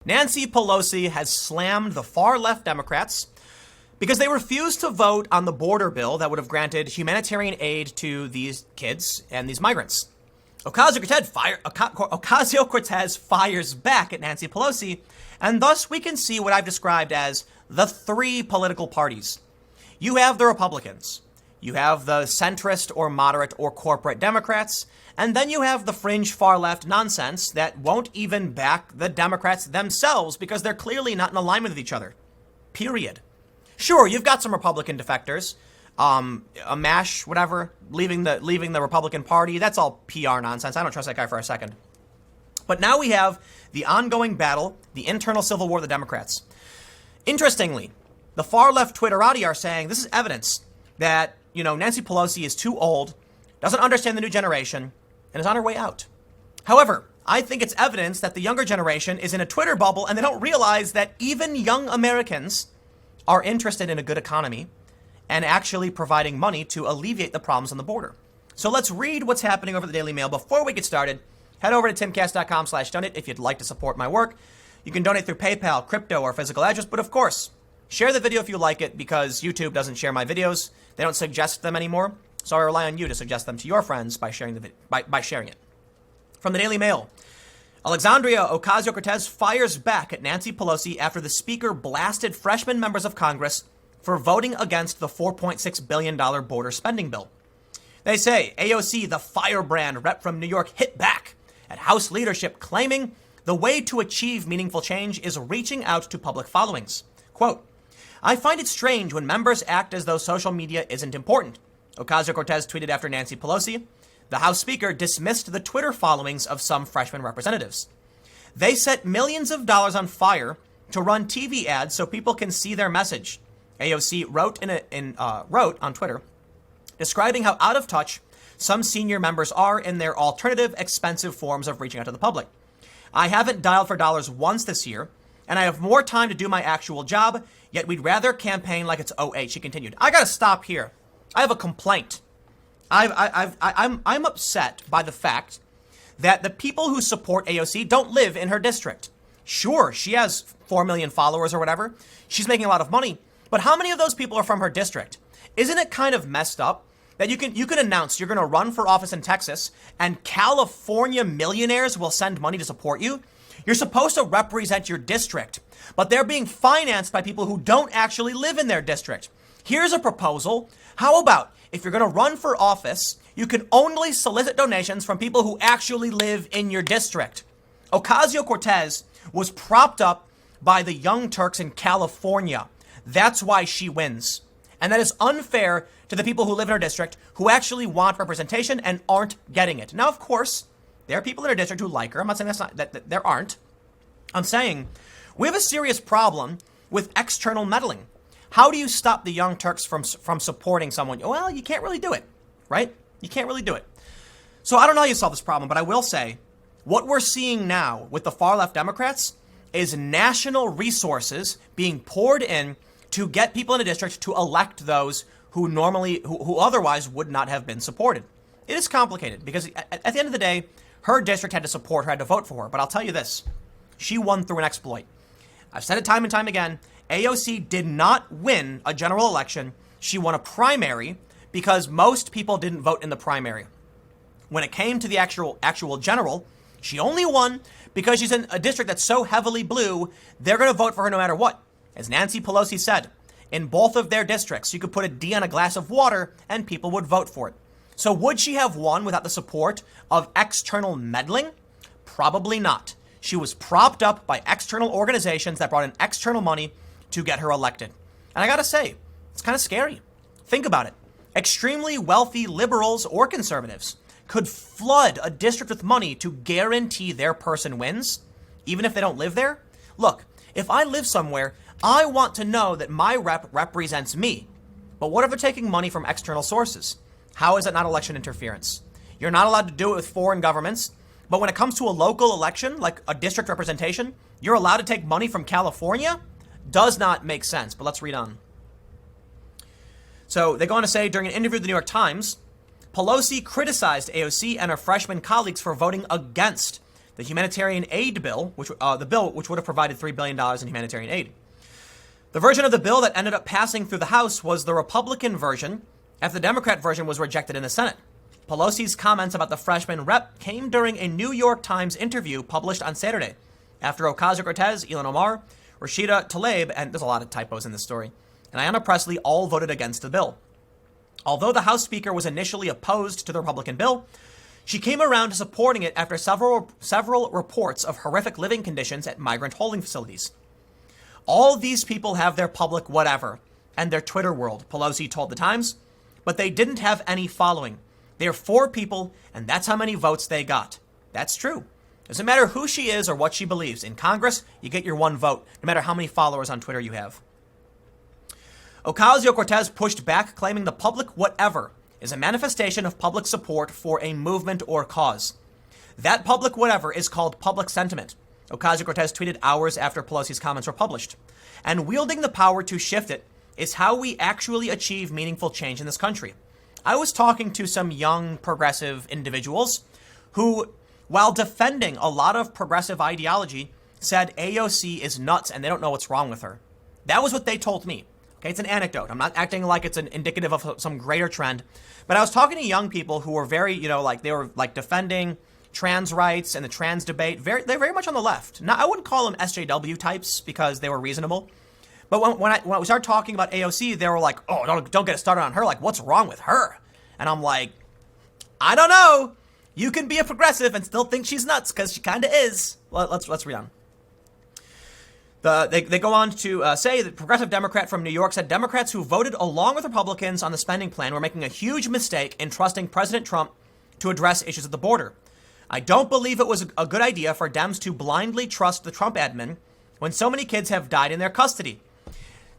Nancy Pelosi has slammed the far-left Democrats because they refused to vote on the border bill that would have granted humanitarian aid to these kids and these migrants. Ocasio-Cortez fires back at Nancy Pelosi, and thus we can see what I've described as the three political parties. You have the Republicans, you have the centrist or moderate or corporate Democrats, and then you have the fringe far-left nonsense that won't even back the Democrats themselves because they're clearly not in alignment with each other. Period. Sure, you've got some Republican defectors, a MASH, whatever, leaving the Republican Party. That's all PR nonsense. I don't trust that guy for a second. But now we have the ongoing battle, the internal civil war of the Democrats. Interestingly, the far-left Twitterati are saying this is evidence that, Nancy Pelosi is too old, doesn't understand the new generation, and is on her way out. However, I think it's evidence that the younger generation is in a Twitter bubble and they don't realize that even young Americans are interested in a good economy and actually providing money to alleviate the problems on the border. So let's read what's happening over the Daily Mail. Before we get started, head over to timcast.com/donate if you'd like to support my work. You can donate through PayPal, crypto, or physical address. But of course, share the video if you like it because YouTube doesn't share my videos. They don't suggest them anymore. So I rely on you to suggest them to your friends by sharing by sharing it. From the Daily Mail, Alexandria Ocasio-Cortez fires back at Nancy Pelosi after the speaker blasted freshman members of Congress for voting against the $4.6 billion border spending bill. They say AOC, the firebrand rep from New York, hit back at House leadership, claiming the way to achieve meaningful change is reaching out to public followings. Quote, "I find it strange when members act as though social media isn't important," Ocasio-Cortez tweeted after Nancy Pelosi, the House Speaker, dismissed the Twitter followings of some freshman representatives. They set millions of dollars on fire to run TV ads so people can see their message, AOC wrote wrote on Twitter, describing how out of touch some senior members are in their alternative, expensive forms of reaching out to the public. "I haven't dialed for dollars once this year, and I have more time to do my actual job, yet we'd rather campaign like it's '08, she continued. I gotta stop here. I have a complaint. I'm upset by the fact that the people who support AOC don't live in her district. Sure, she has 4 million followers or whatever. She's making a lot of money. But how many of those people are from her district? Isn't it kind of messed up that you can announce you're going to run for office in Texas and California millionaires will send money to support you? You're supposed to represent your district, but they're being financed by people who don't actually live in their district. Here's a proposal. How about if you're going to run for office, you can only solicit donations from people who actually live in your district? Ocasio-Cortez was propped up by the Young Turks in California. That's why she wins. And that is unfair to the people who live in her district who actually want representation and aren't getting it. Now, of course, there are people in her district who like her. I'm not saying that there aren't. I'm saying we have a serious problem with external meddling. How do you stop the Young Turks from supporting someone? Well, you can't really do it, right? You can't really do it. So I don't know how you solve this problem, but I will say what we're seeing now with the far left Democrats is national resources being poured in to get people in a district to elect those who otherwise would not have been supported. It is complicated because at the end of the day, her district had to support her, had to vote for her. But I'll tell you this, she won through an exploit. I've said it time and time again. AOC did not win a general election. She won a primary because most people didn't vote in the primary. When it came to the actual general, she only won because she's in a district that's so heavily blue, they're going to vote for her no matter what. As Nancy Pelosi said, in both of their districts, you could put a D on a glass of water and people would vote for it. So would she have won without the support of external meddling? Probably not. She was propped up by external organizations that brought in external money to get her elected. And I gotta say, it's kind of scary. Think about it. Extremely wealthy liberals or conservatives could flood a district with money to guarantee their person wins, even if they don't live there. Look, if I live somewhere, I want to know that my rep represents me. But what if they're taking money from external sources? How is that not election interference? You're not allowed to do it with foreign governments. But when it comes to a local election, like a district representation, you're allowed to take money from California? Does not make sense. But let's read on. So they go on to say, during an interview with the New York Times, Pelosi criticized AOC and her freshman colleagues for voting against the humanitarian aid bill, the bill which would have provided $3 billion in humanitarian aid. The version of the bill that ended up passing through the House was the Republican version, after the Democrat version was rejected in the Senate. Pelosi's comments about the freshman rep came during a New York Times interview published on Saturday, after Ocasio-Cortez, Ilhan Omar, Rashida Tlaib, and there's a lot of typos in this story, and Ayanna Pressley all voted against the bill. Although the House Speaker was initially opposed to the Republican bill, she came around to supporting it after several reports of horrific living conditions at migrant holding facilities. All these people have their public whatever and their Twitter world, Pelosi told the Times, but they didn't have any following. They're 4 people, and that's how many votes they got. That's true. Doesn't matter who she is or what she believes. In Congress, you get your 1 vote, no matter how many followers on Twitter you have. Ocasio-Cortez pushed back, claiming the public whatever is a manifestation of public support for a movement or cause. That public whatever is called public sentiment, Ocasio-Cortez tweeted hours after Pelosi's comments were published. And wielding the power to shift it is how we actually achieve meaningful change in this country. I was talking to some young progressive individuals who, while defending a lot of progressive ideology, said AOC is nuts and they don't know what's wrong with her. That was what they told me. Okay, it's an anecdote. I'm not acting like it's an indicative of some greater trend. But I was talking to young people who were very, they were defending trans rights and the trans debate. They're very much on the left. Now, I wouldn't call them SJW types because they were reasonable. But when we started talking about AOC, they were like, oh, don't get it started on her. Like, what's wrong with her? And I'm like, I don't know. You can be a progressive and still think she's nuts because she kind of is. Well, let's read on. They go on to say that progressive Democrat from New York said Democrats who voted along with Republicans on the spending plan were making a huge mistake in trusting President Trump to address issues at the border. I don't believe it was a good idea for Dems to blindly trust the Trump admin when so many kids have died in their custody.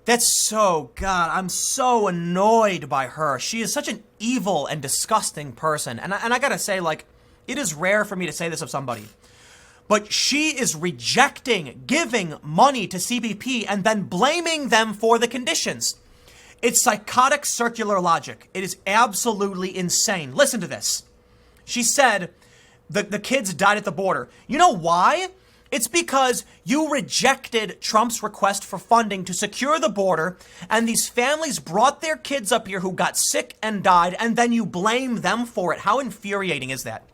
That's so, God, I'm so annoyed by her. She is such an evil and disgusting person. And I gotta say, it is rare for me to say this of somebody. But she is rejecting giving money to CBP and then blaming them for the conditions. It's psychotic circular logic. It is absolutely insane. Listen to this. She said the kids died at the border. You know why? It's because you rejected Trump's request for funding to secure the border, and these families brought their kids up here who got sick and died, and then you blame them for it. How infuriating is that?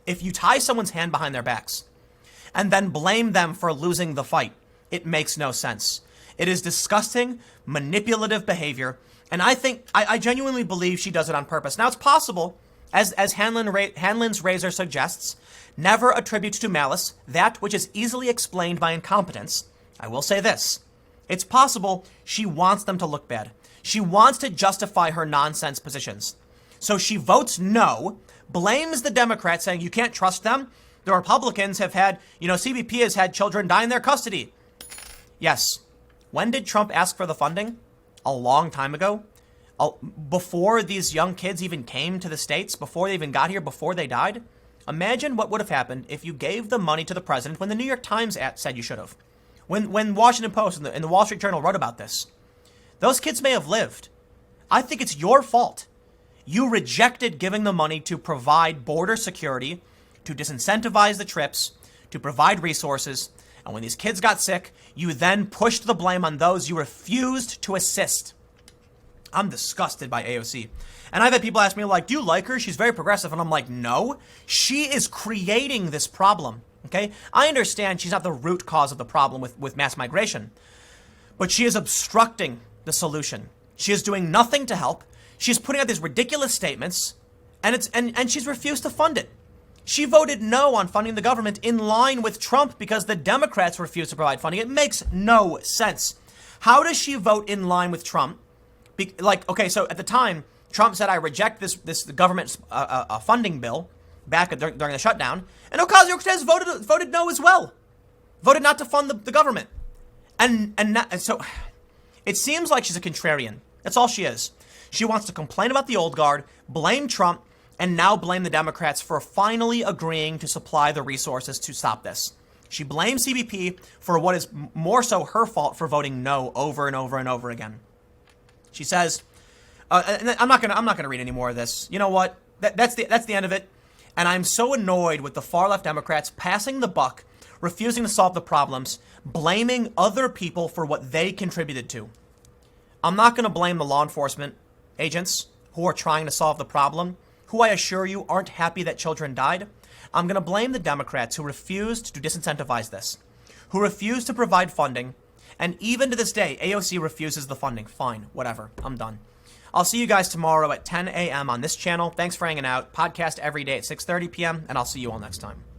If you tie someone's hand behind their backs and then blame them for losing the fight, it makes no sense. It is disgusting, manipulative behavior, and I genuinely believe she does it on purpose. Now, it's possible, as Hanlon's razor suggests, never attribute to malice that which is easily explained by incompetence. I will say this. It's possible she wants them to look bad. She wants to justify her nonsense positions. So she votes no, blames the Democrats, saying you can't trust them. The Republicans have had, CBP has had children die in their custody. Yes. When did Trump ask for the funding? A long time ago. Before these young kids even came to the States, before they even got here, before they died. Imagine what would have happened if you gave the money to the president when the New York Times said you should have. When Washington Post and the Wall Street Journal wrote about this. Those kids may have lived. I think it's your fault. You rejected giving the money to provide border security, to disincentivize the trips, to provide resources. And when these kids got sick, you then pushed the blame on those you refused to assist. I'm disgusted by AOC. And I've had people ask me, do you like her? She's very progressive. And I'm like, no, she is creating this problem. Okay. I understand she's not the root cause of the problem with mass migration, but she is obstructing the solution. She is doing nothing to help. She's putting out these ridiculous statements and she's refused to fund it. She voted no on funding the government in line with Trump because the Democrats refused to provide funding. It makes no sense. How does she vote in line with Trump? So at the time, Trump said, I reject this government funding bill back during the shutdown. And Ocasio-Cortez voted no as well. Voted not to fund the government. And so it seems like she's a contrarian. That's all she is. She wants to complain about the old guard, blame Trump, and now blame the Democrats for finally agreeing to supply the resources to stop this. She blames CBP for what is more so her fault for voting no over and over and over again. She says, and I'm not gonna read any more of this. You know what? That's the end of it. And I'm so annoyed with the far left Democrats passing the buck, refusing to solve the problems, blaming other people for what they contributed to. I'm not going to blame the law enforcement agents who are trying to solve the problem, who I assure you aren't happy that children died. I'm going to blame the Democrats who refused to disincentivize this, who refused to provide funding, and even to this day, AOC refuses the funding. Fine, whatever, I'm done. I'll see you guys tomorrow at 10 a.m. on this channel. Thanks for hanging out. Podcast every day at 6:30 p.m., and I'll see you all next time.